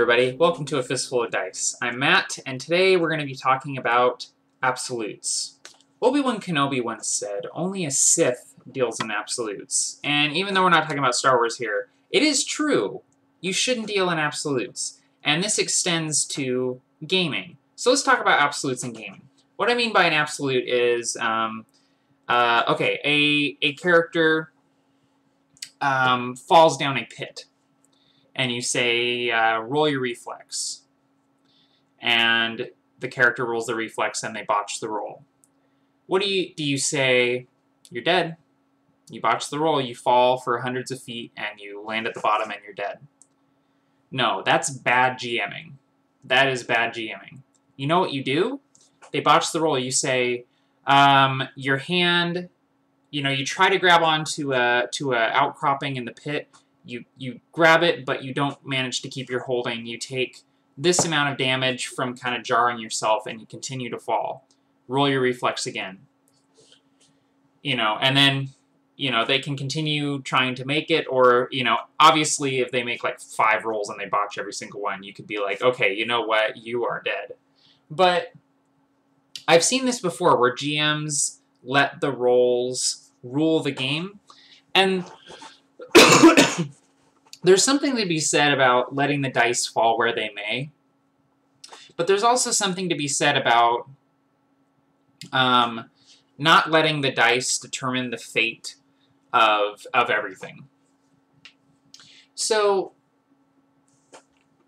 everybody, welcome to A Fistful of Dice. I'm Matt, and today we're going to be talking about absolutes. Obi-Wan Kenobi once said, only a Sith deals in absolutes. And even though we're not talking about Star Wars here, it is true. You shouldn't deal in absolutes. And this extends to gaming. So let's talk about absolutes in gaming. What I mean by an absolute is, a character falls down a pit. And you say, roll your reflex. And the character rolls the reflex and they botch the roll. What do you say? You're dead. You botch the roll, you fall for hundreds of feet, and you land at the bottom and you're dead. No, that's bad GMing. That is bad GMing. You know what you do? They botch the roll. You say, your hand, you try to grab onto a outcropping in the pit. You grab it, but you don't manage to keep your holding. You take this amount of damage from kind of jarring yourself, and you continue to fall. Roll your reflex again. And then, they can continue trying to make it, or, obviously if they make like 5 rolls and they botch every single one, you could be like, okay, you know what, you are dead. But I've seen this before, where GMs let the rolls rule the game, and there's something to be said about letting the dice fall where they may, but there's also something to be said about not letting the dice determine the fate of everything. So,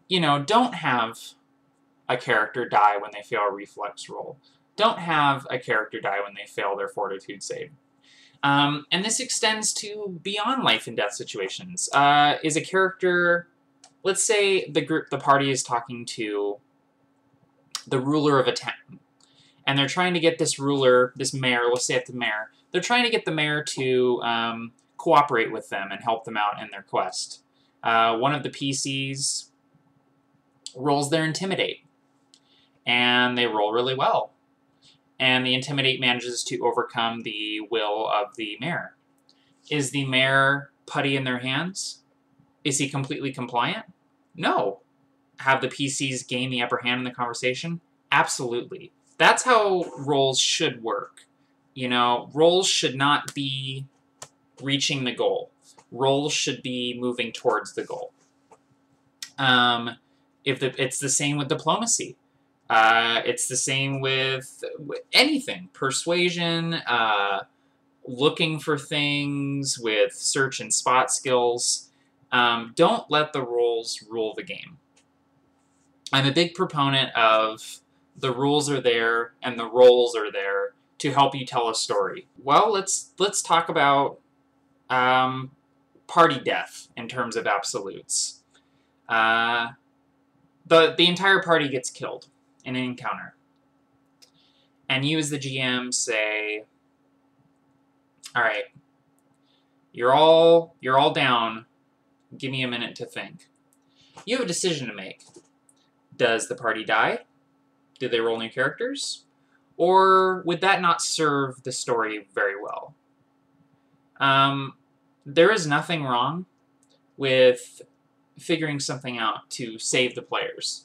don't have a character die when they fail a reflex roll. Don't have a character die when they fail their fortitude save. And this extends to beyond life and death situations. Is a character, let's say the party is talking to the ruler of a town, and they're trying to get this ruler, this mayor, let's say it's the mayor, they're trying to get the mayor to cooperate with them and help them out in their quest. One of the PCs rolls their Intimidate, and they roll really well. And the Intimidate manages to overcome the will of the mayor. Is the mayor putty in their hands? Is he completely compliant? No. Have the PCs gain the upper hand in the conversation? Absolutely. That's how rolls should work. Rolls should not be reaching the goal. Rolls should be moving towards the goal. It's the same with diplomacy. It's the same with anything. Persuasion, looking for things, with search and spot skills. Don't let the rolls rule the game. I'm a big proponent of the rules are there and the roles are there to help you tell a story. Well, let's talk about party death in terms of absolutes. The entire party gets killed in an encounter. And you as the GM say, alright, you're all down, give me a minute to think. You have a decision to make. Does the party die? Do they roll new characters? Or would that not serve the story very well? There is nothing wrong with figuring something out to save the players.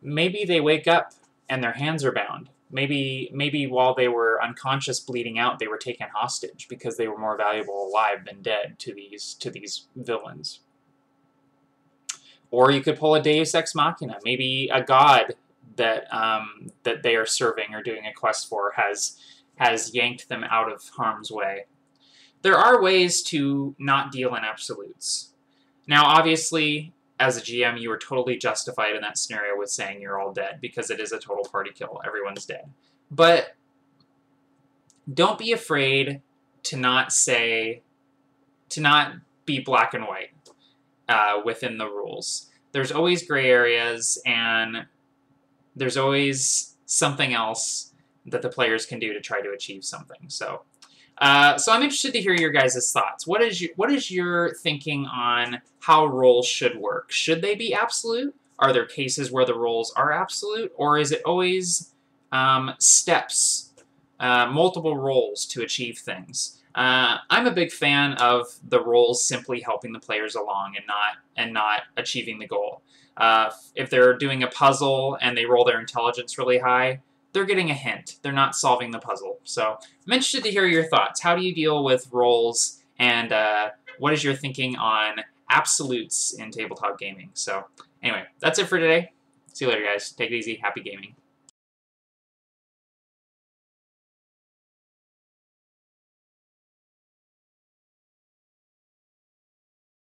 Maybe they wake up and their hands are bound. Maybe while they were unconscious, bleeding out, they were taken hostage because they were more valuable alive than dead to these villains. Or you could pull a Deus Ex Machina. Maybe a god that they are serving or doing a quest for has yanked them out of harm's way. There are ways to not deal in absolutes. Now, obviously, as a GM, you are totally justified in that scenario with saying you're all dead, because it is a total party kill. Everyone's dead. But don't be afraid to not be black and white within the rules. There's always gray areas, and there's always something else that the players can do to try to achieve something. So I'm interested to hear your guys' thoughts. What is your thinking on how roles should work? Should they be absolute? Are there cases where the roles are absolute? Or is it always steps, multiple roles to achieve things? I'm a big fan of the roles simply helping the players along and not achieving the goal. If they're doing a puzzle and they roll their intelligence really high, they're getting a hint. They're not solving the puzzle. So I'm interested to hear your thoughts. How do you deal with roles, and what is your thinking on absolutes in tabletop gaming? So anyway, that's it for today. See you later, guys. Take it easy. Happy gaming.